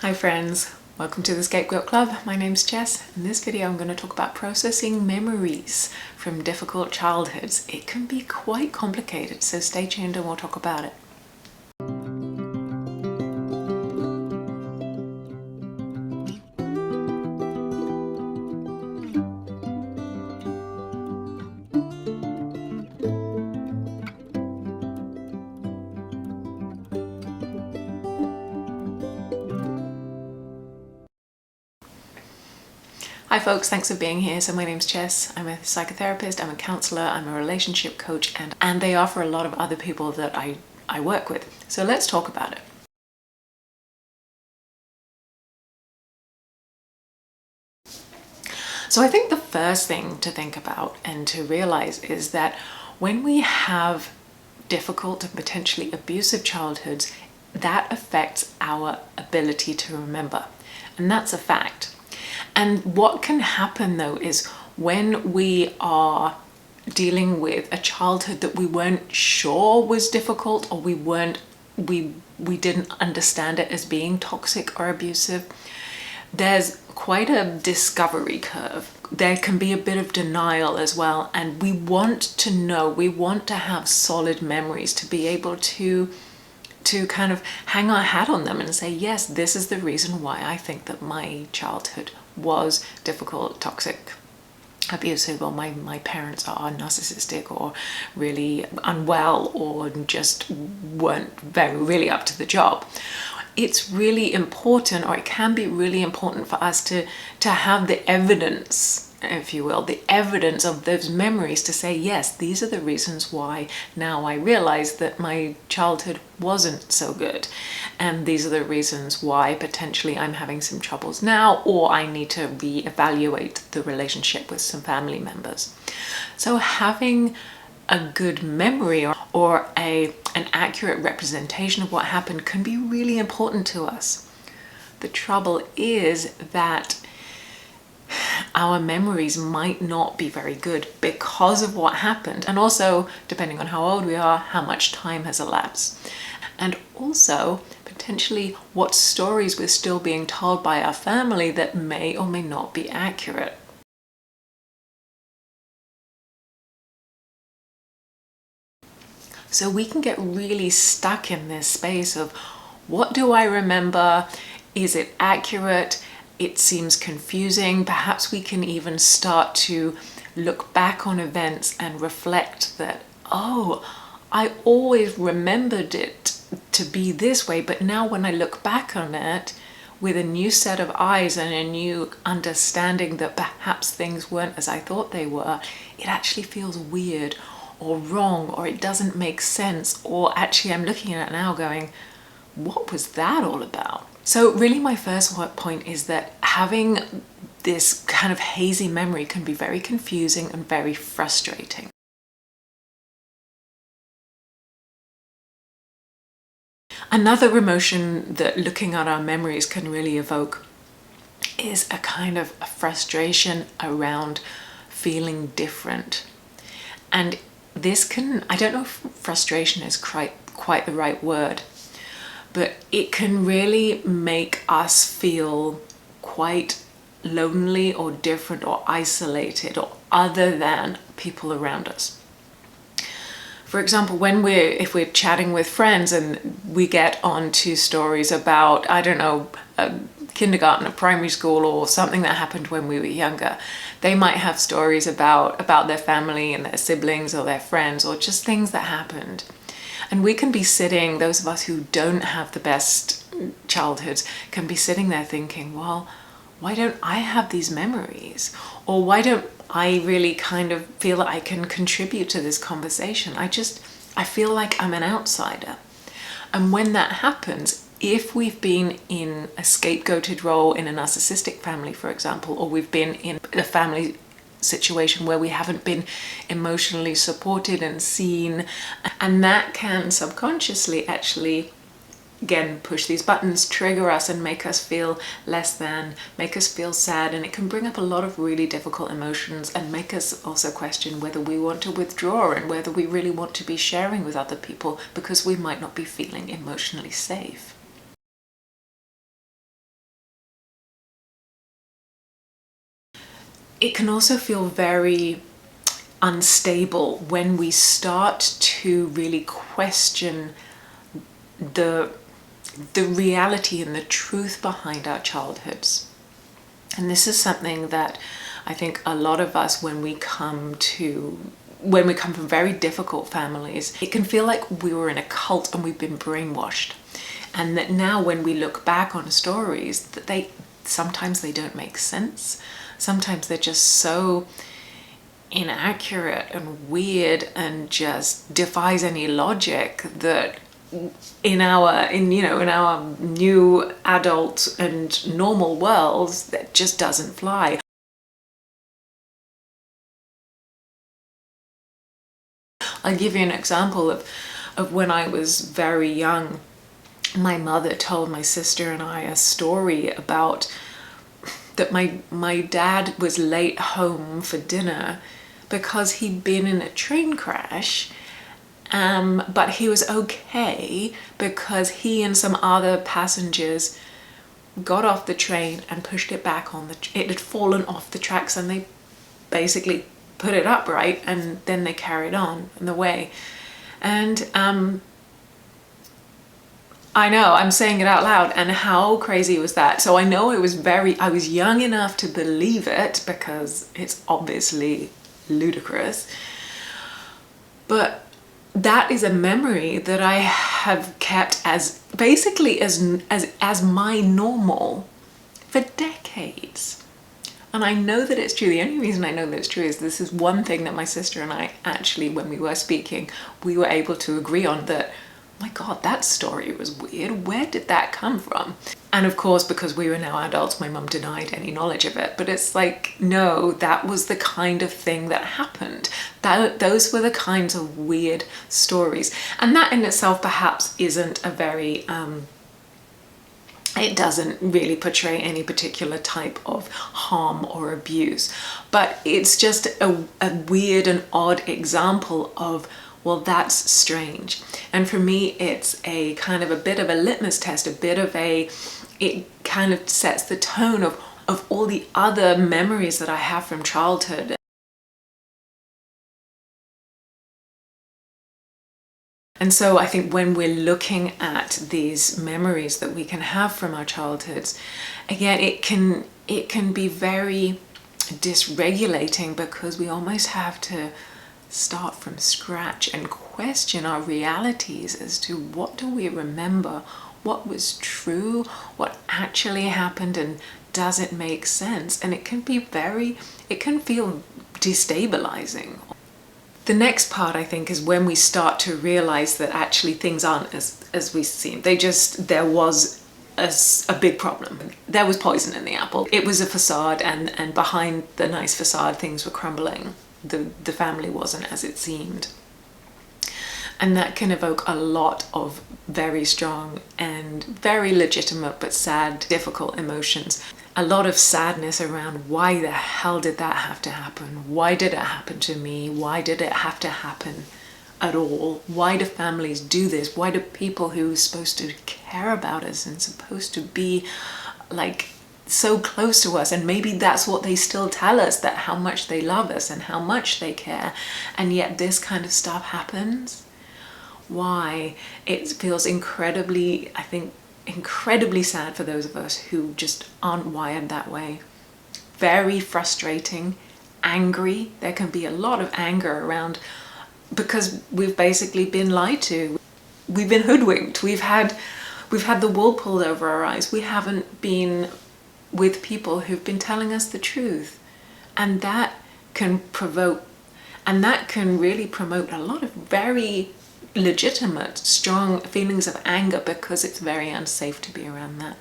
Hi friends, welcome to the Scapegoat Club. My name's Jess. In this video I'm going to talk about processing memories from difficult childhoods. It can be quite complicated, so stay tuned and we'll talk about it. Hi folks, thanks for being here. So my name's Jess. I'm a psychotherapist, I'm a counsellor, I'm a relationship coach, and they are for a lot of other people that I work with. So let's talk about it. So I think the first thing to think about and to realize is that when we have difficult and potentially abusive childhoods, that affects our ability to remember. And that's a fact. And what can happen though is when we are dealing with a childhood that we weren't sure was difficult, or we didn't understand it as being toxic or abusive, there's quite a discovery curve. There can be a bit of denial as well, and we want to know, we want to have solid memories to be able to kind of hang our hat on them and say, yes, this is the reason why I think that my childhood was difficult, toxic, abusive, or my parents are narcissistic or really unwell or just weren't really up to the job. It's really important, or it can be really important for us to have the evidence, if you will, the evidence of those memories to say, yes, these are the reasons why now I realize that my childhood wasn't so good. And these are the reasons why potentially I'm having some troubles now, or I need to reevaluate the relationship with some family members. So having a good memory or an accurate representation of what happened can be really important to us. The trouble is that our memories might not be very good because of what happened, and also depending on how old we are, how much time has elapsed, and also potentially what stories we're still being told by our family that may or may not be accurate. So we can get really stuck in this space of, what do I remember? Is it accurate? It seems confusing. Perhaps we can even start to look back on events and reflect that, oh, I always remembered it to be this way, but now when I look back on it with a new set of eyes and a new understanding that perhaps things weren't as I thought they were, it actually feels weird or wrong, or it doesn't make sense, or actually I'm looking at it now going, what was that all about? So really my first point is that having this kind of hazy memory can be very confusing and very frustrating. Another emotion that looking at our memories can really evoke is a kind of a frustration around feeling different. And this can, I don't know if frustration is quite the right word, but it can really make us feel quite lonely or different or isolated or other than people around us. For example, if we're chatting with friends and we get onto stories about, I don't know, kindergarten or primary school or something that happened when we were younger, they might have stories about their family and their siblings or their friends or just things that happened. And we can be sitting, those of us who don't have the best childhoods, can be sitting there thinking, well, why don't I have these memories? Or why don't I really kind of feel that I can contribute to this conversation? I feel like I'm an outsider. And when that happens, if we've been in a scapegoated role in a narcissistic family, for example, or we've been in a family situation where we haven't been emotionally supported and seen, and that can subconsciously actually, again, push these buttons, trigger us and make us feel less than, make us feel sad, and it can bring up a lot of really difficult emotions and make us also question whether we want to withdraw and whether we really want to be sharing with other people because we might not be feeling emotionally safe. it can also feel very unstable when we start to really question the reality and the truth behind our childhoods. And this is something that I think a lot of us, when we come from very difficult families, it can feel like we were in a cult and we've been brainwashed. And that now when we look back on stories, that sometimes they don't make sense. Sometimes they're just so inaccurate and weird and just defies any logic that in our new adult and normal worlds, that just doesn't fly. I'll give you an example of when I was very young. My mother told my sister and I a story about that my dad was late home for dinner because he'd been in a train crash, but he was okay because he and some other passengers got off the train and pushed it back on it had fallen off the tracks, and they basically put it upright, and then they carried on the way. And I know I'm saying it out loud, and how crazy was that? So I know I was young enough to believe it because it's obviously ludicrous, but that is a memory that I have kept as basically as my normal for decades. And I know that it's true. The only reason I know that it's true is this is one thing that my sister and I actually, when we were speaking, we were able to agree on, that, my God, that story was weird. Where did that come from? And of course, because we were now adults, my mum denied any knowledge of it. But it's like, no, that was the kind of thing that happened. Those were the kinds of weird stories. And that in itself perhaps isn't a very... it doesn't really portray any particular type of harm or abuse. But it's just a weird and odd example of, well, that's strange. And for me, it's a kind of a bit of a litmus test, it kind of sets the tone of all the other memories that I have from childhood. And so I think when we're looking at these memories that we can have from our childhoods, again, it can be very dysregulating, because we almost have to start from scratch and question our realities as to what do we remember, what was true, what actually happened, and does it make sense? And it can feel destabilizing. The next part, I think, is when we start to realize that actually things aren't as we seem. There was a big problem. There was poison in the apple. It was a facade, and behind the nice facade, things were crumbling. The family wasn't as it seemed. And that can evoke a lot of very strong and very legitimate but sad, difficult emotions. A lot of sadness around, why the hell did that have to happen? Why did it happen to me? Why did it have to happen at all? Why do families do this? Why do people who are supposed to care about us and supposed to be like so close to us, and maybe that's what they still tell us, that how much they love us and how much they care, and yet this kind of stuff happens? Why? It feels incredibly, I think, incredibly sad for those of us who just aren't wired that way. Very frustrating, angry. There can be a lot of anger around because we've basically been lied to. We've been hoodwinked. We've had the wool pulled over our eyes. We haven't been with people who've been telling us the truth. And that can really promote a lot of very legitimate, strong feelings of anger, because it's very unsafe to be around that.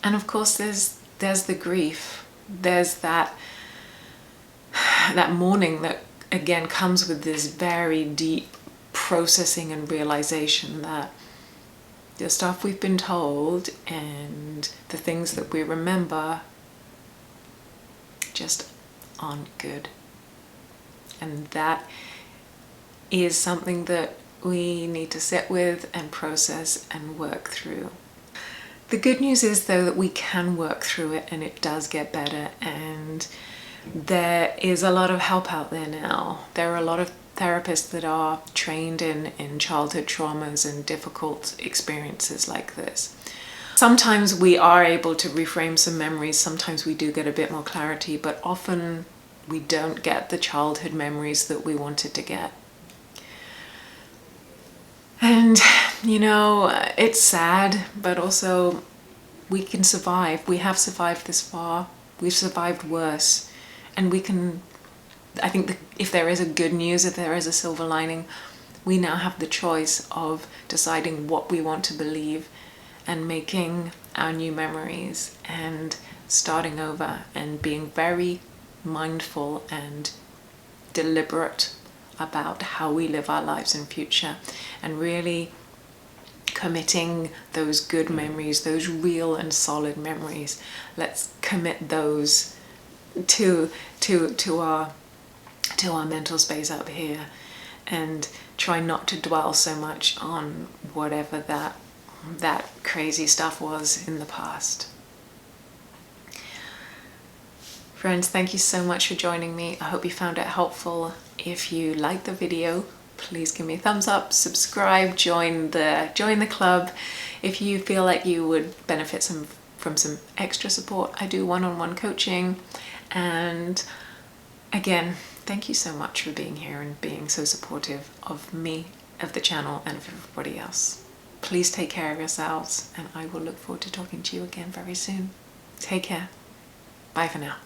And of course there's the grief. There's that mourning that again comes with this very deep processing and realization that the stuff we've been told and the things that we remember just aren't good. And that is something that we need to sit with and process and work through. The good news is though that we can work through it and it does get better, and there is a lot of help out there now. There are a lot of therapists that are trained in childhood traumas and difficult experiences like this. Sometimes we are able to reframe some memories, sometimes we do get a bit more clarity, but often we don't get the childhood memories that we wanted to get. And, you know, it's sad, but also we can survive. We have survived this far. We've survived worse. And we can, I think that if there is a good news, if there is a silver lining, we now have the choice of deciding what we want to believe and making our new memories and starting over and being very mindful and deliberate about how we live our lives in future, and really committing those good memories, those real and solid memories. Let's commit those to our mental space up here, and try not to dwell so much on whatever that crazy stuff was in the past. Friends, thank you so much for joining me. I hope you found it helpful. If you liked the video, please give me a thumbs up, subscribe, join the club. If you feel like you would benefit from some extra support, I do one-on-one coaching. And again, thank you so much for being here and being so supportive of me, of the channel, and of everybody else. Please take care of yourselves, and I will look forward to talking to you again very soon. Take care. Bye for now.